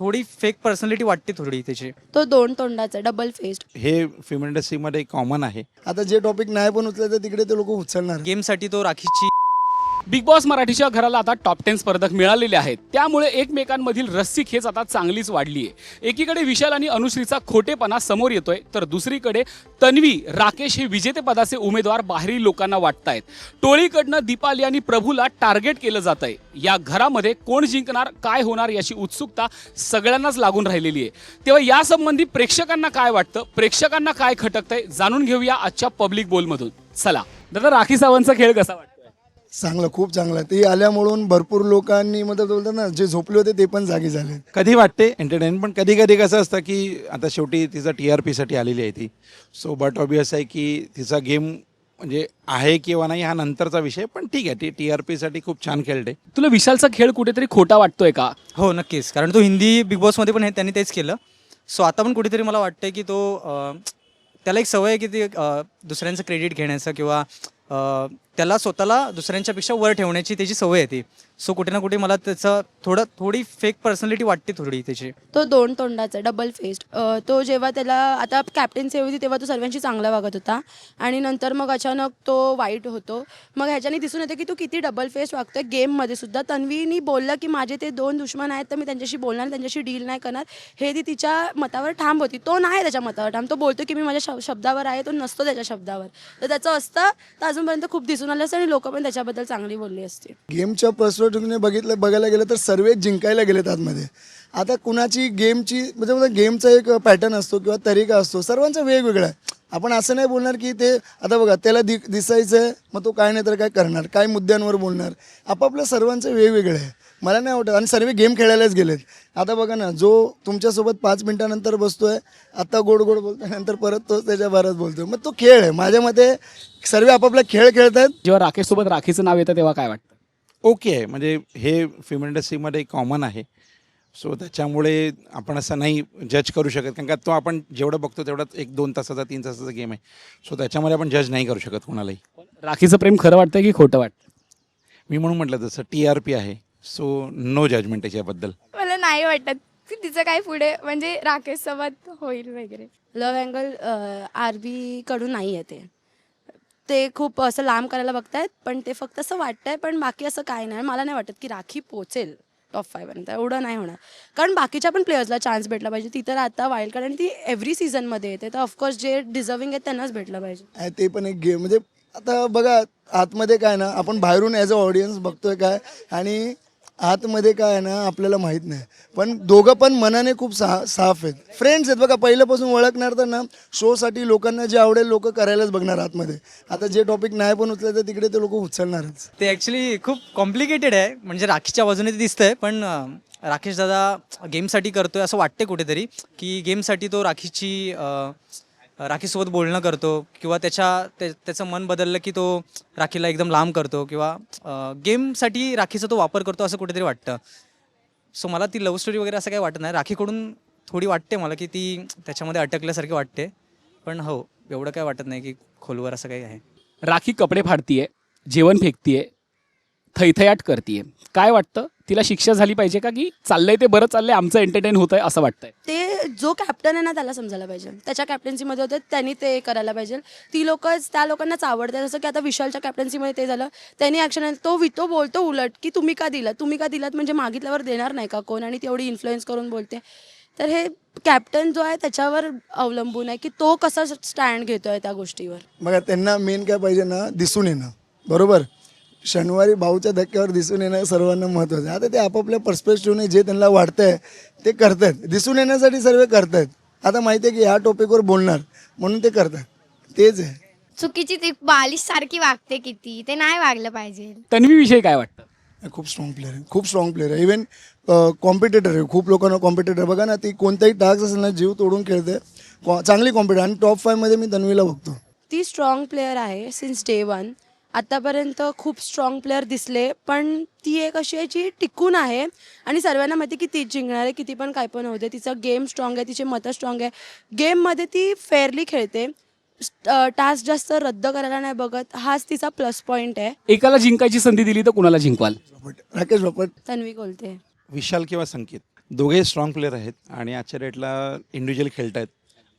थोडी fake personality वाटते थोडी त्याची. तो दोन तोंडाचा डबल फेस्ड. हे फिल्म इंडस्ट्रीमध्ये कॉमन आहे. आता जे टॉपिक नाही पण उचलले तर तिकडे ते लोक उचलणार. गेमसाठी तो राखीची. बिग बॉस मराठीच्या घराला आता टॉप 10 स्पर्धक मिळालेले आहेत, त्यामुळे एकमेकांमधील रस्सीखेच आता चांगलीच वाढली आहे. एकीकडे विशाल आणि अनुश्रीचा खोटेपणा समोर येतोय, तर दुसरीकडे तन्वी, राकेश हे विजेतेपदाचे उमेदवार बाहेरील लोकांना वाटतायत. टोळीकडनं दीपाली आणि प्रभूला टार्गेट केलं जात आहे. या घरामध्ये कोण जिंकणार, काय होणार याची उत्सुकता सगळ्यांनाच लागून राहिलेली आहे. तेव्हा यासंबंधी प्रेक्षकांना काय वाटतं, प्रेक्षकांना काय खटकतंय, जाणून घेऊया आजच्या पब्लिक बोलमधून. चला दादा, राखी सावंतचा खेळ कसा वाटतो? चांगलं, खूप चांगलं. ते आल्यामुळं भरपूर लोकांनी मतलब बोलतात ना, जे झोपले होते ते पण जागे झाले. कधी वाटते एंटरटेन, पण कधी कधी कसं असतं की आता शेवटी तिचा TRPसाठी आलेली आहे ती. सो बट ऑब्वियस आहे की तिचा गेम म्हणजे आहे किंवा नाही हा नंतरचा विषय, पण ठीक आहे, ती TRPसाठी खूप छान खेळते. तुला विशालचा खेळ कुठेतरी खोटा वाटतोय का? हो नक्कीच, कारण तो हिंदी बिग बॉसमध्ये पण त्यांनी तेच केलं. सो आता पण कुठेतरी मला वाटतंय की तो त्याला एक सवय आहे की ते दुसऱ्यांचं क्रेडिट घेण्याचं किंवा त्याला स्वतःला दुसऱ्यांच्यापेक्षा वर ठेवण्याची त्याची सवय आहे ती. सो कुठे ना कुठे मला त्याचं थोडी फेक पर्सनॅलिटी वाटते थोडी त्याची. तो दोन तोंडाचा डबल फेस्ड. तो जेव्हा त्याला आता कॅप्टन्सी होती तेव्हा तो सर्वांशी चांगला वागत होता आणि नंतर मग अचानक तो वाईट होतो. मग ह्याच्याने दिसून येतं की तो किती डबल फेस्ड वागतोय. गेममध्ये सुद्धा तन्वीनी बोललं की माझे ते दोन दुश्मन आहेत तर मी त्यांच्याशी बोलणार, त्यांच्याशी डील नाही करणार. हे ती तिच्या मतावर ठाम होती. तो नाही त्याच्या मतावर ठाम. तो बोलतो की मी माझ्या शब्दावर आहे, तो नसतो त्याच्या शब्दावर. तर त्याचं असतं तर अजूनपर्यंत खूप दिसून आलं असतं आणि लोक पण त्याच्याबद्दल चांगली बोलली असते. गेमच्या पर्स्पेक्टिव्हने बघायला गेलं तर सर्व जिंकायला गेलेत आतमध्ये. आता कुणाची गेमची म्हणजे गेमचा एक पॅटर्न असतो किंवा तरीका असतो, सर्वांचा वेगवेगळा आहे. आपण असं नाही बोलणार की ते आता बघा त्याला दिसायचं आहे मग तो काय नाही तर काय करणार, काय मुद्द्यांवर बोलणार. आपापलं सर्वांचं वेगवेगळं आहे. मला नाही वाटत. आणि सर्व गेम खेळायलाच गेलेत. आता बघा ना, जो तुमच्यासोबत 5 मिनिटानंतर बसतोय, आता गोड गोड बोलतोय, नंतर परत तोच त्याच्या भरात बोलतोय. मग तो खेळ आहे. माझ्या मते सर्व आपापला खेळ खेळतात. जेव्हा राकेश सोबत राखीचं नाव येतं तेव्हा काय वाटतं? ओके आहे, म्हणजे हे फिल्म इंडस्ट्रीमध्ये कॉमन आहे. सो त्याच्यामुळे आपण असं नाही जज करू शकत, कारण का तो आपण जेवढं बघतो तेवढाच 1-2 तासाचा 3 तासाचा गेम आहे. सो त्याच्यामध्ये आपण जज नाही करू शकत कोणालाही. राखीचं प्रेम खरं वाटतं की खोटं वाटतं? मी म्हणून म्हटलं तसं TRP आहे, सो नो जजमेंट याच्याबद्दल. मला नाही वाटत की तिचं काय पुढे म्हणजे राकेश सोबत होईल वगैरे. लव्ह अँगल RB कडून नाही आहे ते खूप असं लांब करायला बघतायत, पण ते फक्त असं वाटतंय. पण बाकी असं काय नाही. मला नाही वाटत की राखी पोचेल टॉप 5 पर्यंत. एवढं नाही होणार, कारण बाकीच्या पण प्लेयर्सला चान्स भेटला पाहिजे. ती तर आता वाईल्ड कार्ड आणि ती एव्हरी सीझनमध्ये येते, तर ऑफकोर्स जे डिझर्विंग आहेत त्यांनाच भेटलं पाहिजे. ते पण एक गेम म्हणजे आता बघा आतमध्ये काय ना, आपण बाहेरून ॲज अ ऑडियन्स बघतोय काय आणि आतमध्ये काय आहे ना आपल्याला माहीत नाही. पण दोघं पण मनाने खूप साफ आहेत, फ्रेंड्स आहेत. बघा पहिल्यापासून ओळखणार तर ना, शोसाठी लोकांना जे आवडेल लोक करायलाच बघणार आतमध्ये. आता जे टॉपिक नाही पण उचलले तर तिकडे ते लोक उचलणारच. ते ॲक्च्युली खूप कॉम्प्लिकेटेड आहे. म्हणजे राखीच्या बाजूने ते दिसतंय, पण राकेश दादा गेमसाठी करतोय असं वाटते कुठेतरी, की गेमसाठी तो राखीसोबत बोलणं करतो किंवा त्याचं मन बदललं की तो राखीला एकदम लांब करतो किंवा गेमसाठी राखीचा तो वापर करतो असं कुठेतरी वाटतं. सो मला ती लव्ह स्टोरी वगैरे असं काही वाटत नाही. राखीकडून थोडी वाटते मला की ती त्याच्यामध्ये अटकल्यासारखी वाटते, पण हो एवढं काय वाटत नाही की खोलवर असं काही आहे. राखी कपडे फाडतीये, जेवण फेकतीये, थैथयाट करतीये. काय वाटतं, तिला शिक्षा झाली पाहिजे का की चाललंय ते बरं चाललंय, आमचं एंटरटेन होतंय असं वाटतंय? ते जो कॅप्टन आहे ना त्याला समजायला पाहिजे. त्याच्या कॅप्टन्सीमध्ये होते त्यांनी ते करायला पाहिजे. ती त्या लोकांनाच आवडते. जसं की आता विशालच्या कॅप्टन्सीमध्ये ते झालं, त्यांनी ॲक्शन तो बोलतो उलट की तुम्ही का दिलात म्हणजे मागितल्यावर देणार नाही का कोण, आणि तेवढी इन्फ्लुएन्स करून बोलते. तर हे कॅप्टन जो आहे त्याच्यावर अवलंबून आहे की तो कसा स्टँड घेतोय त्या गोष्टीवर. बघा त्यांना मेन काय पाहिजे ना, दिसून येणं. बरोबर, शनिवारी भाऊच्या धक्क्यावर दिसून येणं सर्वांना महत्त्वाचं आहे. आता ते आपापल्या पर्स्पेक्टिव्हने जे त्यांना वाटतंय ते करतात. दिसून येण्यासाठी सर्व करतात. आता माहिती आहे की ह्या टॉपिकवर बोलणार म्हणून ते करतात, तेच आहे. चुकीची ती बालिश सारखी वागते किती, ते नाही वागलं पाहिजे. तन्वीविषयी काय वाटतं? खूप स्ट्रॉंग प्लेअर आहे, खूप स्ट्रॉंग प्लेअर आहे. इव्हन कॉम्पिटेटर आहे, खूप लोकांना कॉम्पिटेटर. बघा ना, ती कोणताही टास्क असेल ना जीव तोडून खेळते, चांगली कॉम्पिटेटर. आणि टॉप 5 मध्ये मी तन्वीला बघतो. ती स्ट्रॉंग प्लेअर आहे सिन्स डे 1. आतापर्यंत खूप स्ट्रॉंग प्लेअर दिसले, पण ती एक अशी आहे जी टिकून आहे आणि सर्वांना माहिती की तीच जिंकणार आहे, किती पण काय पण होते. तिचं गेम स्ट्रॉंग आहे, तिचे मतं स्ट्रॉंग आहे. गेममध्ये ती फेअरली खेळते, टास्क जास्त रद्द करायला नाही बघत. हाच तिचा प्लस पॉईंट आहे. एकाला जिंकायची संधी दिली तर कुणाला जिंकवाल? राकेश बापट, तन्वी बोलते. विशाल किंवा संकेत, दोघेही स्ट्रॉंग प्लेअर आहेत आणि आजच्या डेटला इंडिव्हिज्युअल खेळत आहेत.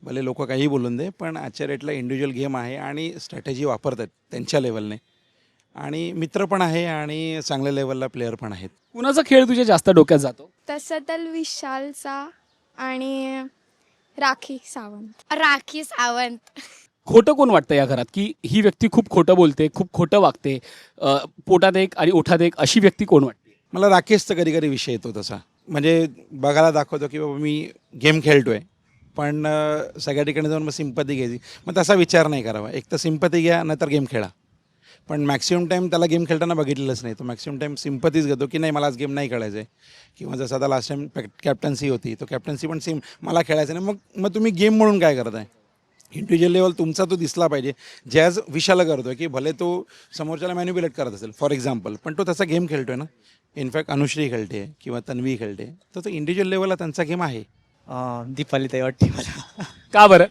भले लोक काही बोलून दे, पण आजच्या डेटला इंडिव्हिज्युअल गेम आहे आणि स्ट्रॅटेजी वापरत आहेत त्यांच्या लेवलने. आणि मित्र पण आहे आणि चांगल्या लेवलला प्लेअर पण आहेत. कुणाचा खेळ तुझ्या जास्त डोक्यात जातो? तसं तर विशालचा आणि राखी सावंत. खोटं कोण वाटतं या घरात, की ही व्यक्ती खूप खोटं बोलते, खूप खोटं वागते, पोटात एक आणि ओठात एक, अशी व्यक्ती कोण वाटते? मला राकेशचा कधी कधी विषय येतो तसा. म्हणजे बघायला दाखवतो की बाबा मी गेम खेळतो आहे, पण सगळ्या ठिकाणी जाऊन मग सिंपती घ्यायची. मग तसा विचार नाही करावा. एक तर सिंपती घ्या, नाहीतर गेम खेळा. पण मॅक्सिमम टाईम त्याला गेम खेळताना बघितलेलंच नाही. तो मॅक्सिमम टाईम सिंपतीच घेतो की नाही मला आज गेम नाही खेळायचं आहे. किंवा जसं आता लास्ट टाईम कॅप्टन्सी होती, तो कॅप्टन्सी पण सेम मला खेळायचं नाही. मग तुम्ही गेम म्हणून काय करताय? इंडिव्हिज्युअल लेवल तुमचा तो दिसला पाहिजे. जॅज विशाला करतो आहे की भले तो समोरच्याला मॅन्युप्युलेट करत असेल फॉर एक्झाम्पल, पण तो तसा गेम खेळतो आहे ना. इनफॅक्ट अनुश्री खेळते किंवा तन्वी खेळते, तर तो इंडिव्हिज्युअल लेवलला त्यांचा गेम आहे. दीपालीताई वाटते मला. का बरं?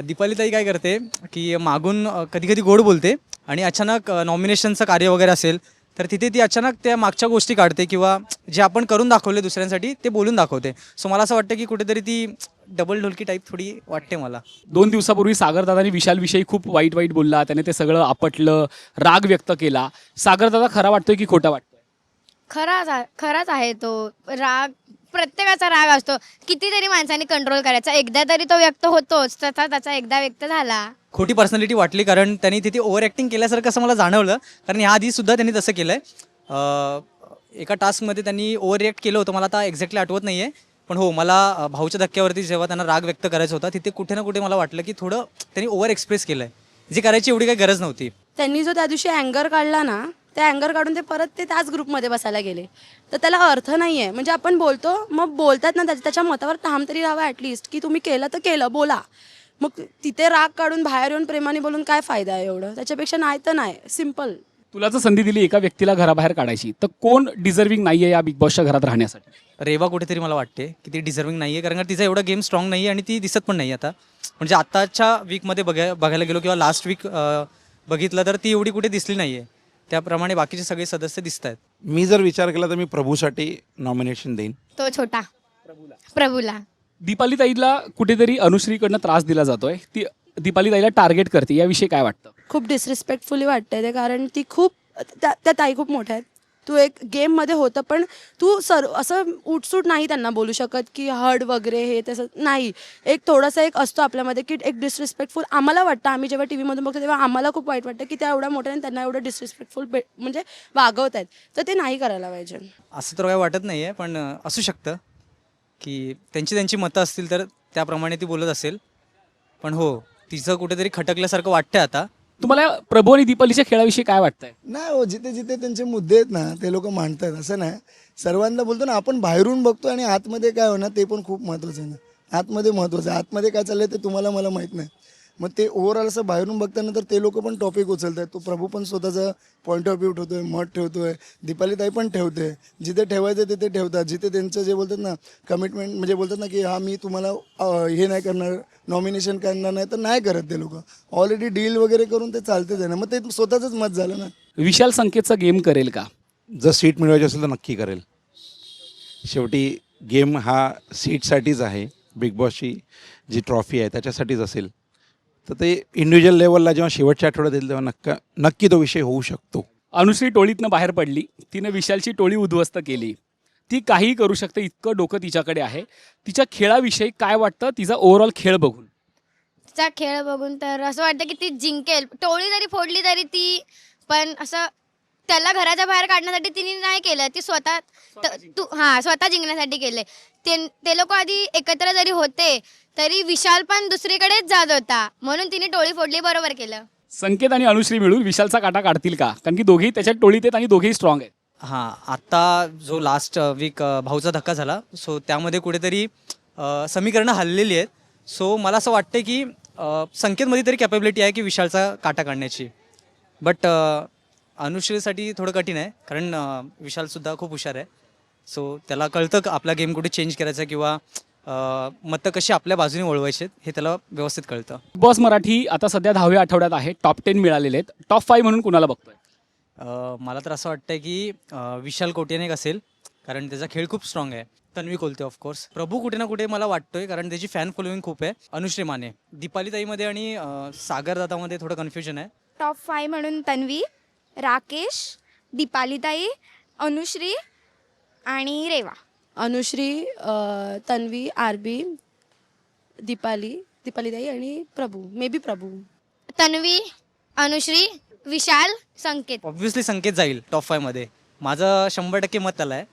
दीपालीताई काय करते की मागून कधी कधी गोड बोलते आणि अचानक नॉमिनेशनचं कार्य वगैरे असेल तर तिथे ती अचानक त्या मागच्या गोष्टी काढते किंवा जे आपण करून दाखवले दुसऱ्यांसाठी ते बोलून दाखवते. सो मला असं वाटतं की कुठेतरी ती डबल ढोलकी टाईप थोडी वाटते मला. 2 दिवसापूर्वी सागरदादांनी विशालविषयी खूप वाईट बोलला, त्याने ते सगळं आपटलं, राग व्यक्त केला. सागरदादा खरा वाटतोय की खोटा वाटतोय? खराच आहे तो राग. प्रत्येकाचा राग असतो, कितीतरी माणसांनी कंट्रोल करायचा, एकदा तरी तो व्यक्त होतोच. तसा त्याचा एकदा व्यक्त झाला. खोटी पर्सनॅलिटी वाटली कारण त्यांनी तिथे ओव्हर ॲक्टिंग केल्यासारखं असं मला जाणवलं. कारण ह्याआधी सुद्धा त्यांनी तसं केलं आहे. एका टास्कमध्ये त्यांनी ओव्हर रिॲक्ट केलं होतं, मला आता एक्झॅक्टली आठवत नाही आहे. पण हो, मला भाऊच्या धक्क्यावरती जेव्हा त्यांना राग व्यक्त करायचा होता तिथे कुठे ना कुठे मला वाटलं की थोडं त्यांनी ओव्हर एक्सप्रेस केलं आहे, जी करायची एवढी काही गरज नव्हती. त्यांनी जो त्या दिवशी अँगर काढला ना, त्या अँगर काढून ते परत त्याच ग्रुपमध्ये बसायला गेले. तर त्याला अर्थ नाही आहे. म्हणजे आपण बोलतो, मग बोलतात ना त्याच्या मतावर ठाम तरी राहावं ॲटलिस्ट, की तुम्ही केलं तर केलं, बोला. मग तिथे राग काढून बाहेर येऊन प्रेमाने बोलून काय फायदा आहे एवढं? त्याच्यापेक्षा नाही तर नाही, सिम्पल. तुला जर संधी दिली एका व्यक्तीला घराबाहेर काढायची, तर कोण डिझर्विंग नाही आहे या बिग बॉसच्या घरात राहण्यासाठी? रेवा कुठेतरी मला वाटते की ती डिझर्विंग नाही आहे, कारण का तिचा एवढा गेम स्ट्रॉंग नाही आहे आणि ती दिसत पण नाही आता. म्हणजे आत्ताच्या वीकमध्ये बघायला गेलो किंवा लास्ट वीक बघितलं तर ती एवढी कुठे दिसली नाही आहे. त्याप्रमाणे बाकीचे सगळे सदस्य दिसत आहेत. मी जर विचार केला तर मी प्रभूसाठी नॉमिनेशन देईन. तो छोटा प्रभूला. दीपालीताईला कुठेतरी अनुश्रीकडनं त्रास दिला जातोय, ती दीपालीताईला टार्गेट करते, याविषयी काय वाटतं? खूप डिसरिस्पेक्टफुली वाटतंय ते, कारण ती खूप त्या ताई खूप मोठ्या आहेत. तू एक गेममध्ये होतं, पण तू असं उठसूट नाही त्यांना बोलू शकत की हर्ड वगैरे हे तसं नाही. एक थोडासा एक असतो आपल्यामध्ये की एक डिसरिस्पेक्टफुल आम्हाला वाटतं. आम्ही जेव्हा टी व्हीमधून बघतो तेव्हा आम्हाला खूप वाईट वाटतं की त्या एवढ्या मोठ्याने त्यांना एवढं डिसरिस्पेक्टफुल म्हणजे वागवत आहेत. तर ते नाही करायला पाहिजे. असं तर काही वाटत नाही आहे, पण असू शकतं की त्यांची मतं असतील तर त्याप्रमाणे ती बोलत असेल. पण हो, तिचं कुठेतरी खटकल्यासारखं वाटतं आता. तुम्हाला प्रभू आणि दीपालीच्या खेळाविषयी काय वाटतंय? नाही हो, जिथे जिथे त्यांचे मुद्दे आहेत ना ते लोक मांडतात. असं नाही, सर्वांना बोलतो ना आपण बाहेरून बघतो आणि आतमध्ये काय होणार ते पण खूप महत्त्वाचं आहे ना. आतमध्ये महत्त्वाचं आहे, आतमध्ये काय चाललंय ते तुम्हाला मला माहीत नाही. मग ते ओव्हरऑल असं बाहेरून बघताना तर ते लोक पण टॉपिक उचलतात. तो प्रभू पण स्वतःचा पॉईंट ऑफ व्ह्यू ठेवतोय, मत ठेवतोय, दीपालीताई पण ठेवते. जिथे ठेवायचं तिथे ठेवतात. जिथे त्यांचं जे बोलतात ना कमिटमेंट, म्हणजे बोलतात ना की हा मी तुम्हाला हे नाही करणार, नॉमिनेशन करणार नाही, तर नाही करत ते लोक. ऑलरेडी डील वगैरे करून ते चालतेच आहे ना. मग ते स्वतःच मत झालं ना. विशाल संकेतचा गेम करेल का? जर सीट मिळवायची असेल तर नक्की करेल. शेवटी गेम हा सीटसाठीच आहे. बिग बॉसची जी ट्रॉफी आहे त्याच्यासाठीच असेल. तर ते इंडिव्हिज्युअल लेवलला जेव्हा शेवटच्या आठवड्यात येईल तेव्हा नक्की तो विषय होऊ शकतो. अनुश्री टोळीतनं बाहेर पडली, तिनं विशालची टोळी उद्ध्वस्त केली. ती काहीही करू शकते, इतकं डोकं तिच्याकडे आहे. तिच्या खेळाविषयी काय वाटतं, तिचा ओव्हरऑल खेळ बघून? तिचा खेळ बघून तर असं वाटतं की ती जिंकेल. टोळी जरी फोडली तरी ती, पण असं त्याला घराच्या बाहेर काढण्यासाठी तिने नाही केलं. ती स्वतः स्वतः जिंकण्यासाठी केले. ते लोक आधी एकत्र जरी होते तरी विशाल पण दुसरीकडेच जात होता, म्हणून तिने टोळी फोडली. बरोबर केलं. संकेत आणि अनुश्री मिळून विशालचा काटा काढतील का? कारण की दोघेही त्याच्यात टोळीत आहेत आणि दोघेही स्ट्रॉंग आहेत. हां, आत्ता जो लास्ट वीक भाऊचा धक्का झाला, सो त्यामध्ये कुठेतरी समीकरणं हललेली आहेत. सो मला असं वाटतं की संकेतमध्ये तरी कॅपेबिलिटी आहे की विशालचा काटा काढण्याची. बट अनुश्रीसाठी थोडं कठीण आहे, कारण विशालसुद्धा खूप हुशार आहे. सो त्याला कळतं का आपला गेम कुठे चेंज करायचा किंवा मतं कशी आपल्या बाजूने वळवायचे हे त्याला व्यवस्थित कळतं. बॉस मराठी आता सध्या 10व्या आठवड्यात आहे. टॉप 10 मिळालेले आहेत. टॉप 5 म्हणून कुणाला बघतोय? मला तर असं वाटतं की विशाल कोटियाने असेल, कारण त्याचा खेळ खूप स्ट्रॉंग आहे. तन्वी कोलते ऑफकोर्स. प्रभू कुठे ना कुठे मला वाटतोय, कारण त्याची फॅन फॉलोईंग खूप आहे. अनुश्री माने, दीपालीताईमध्ये आणि सागर दादामध्ये थोडं कन्फ्युजन आहे. टॉप 5 म्हणून तन्वी, राकेश, दीपालीताई, अनुश्री आणि रेवा. अनुश्री, तन्वी, आरबी, दीपालीताई आणि Prabhu, maybe Prabhu. Tanvi, Anushree, Vishal, Sanket. Obviously Sanket जाईल टॉप 5 मध्ये. माझं 100% मत त्याला आहे.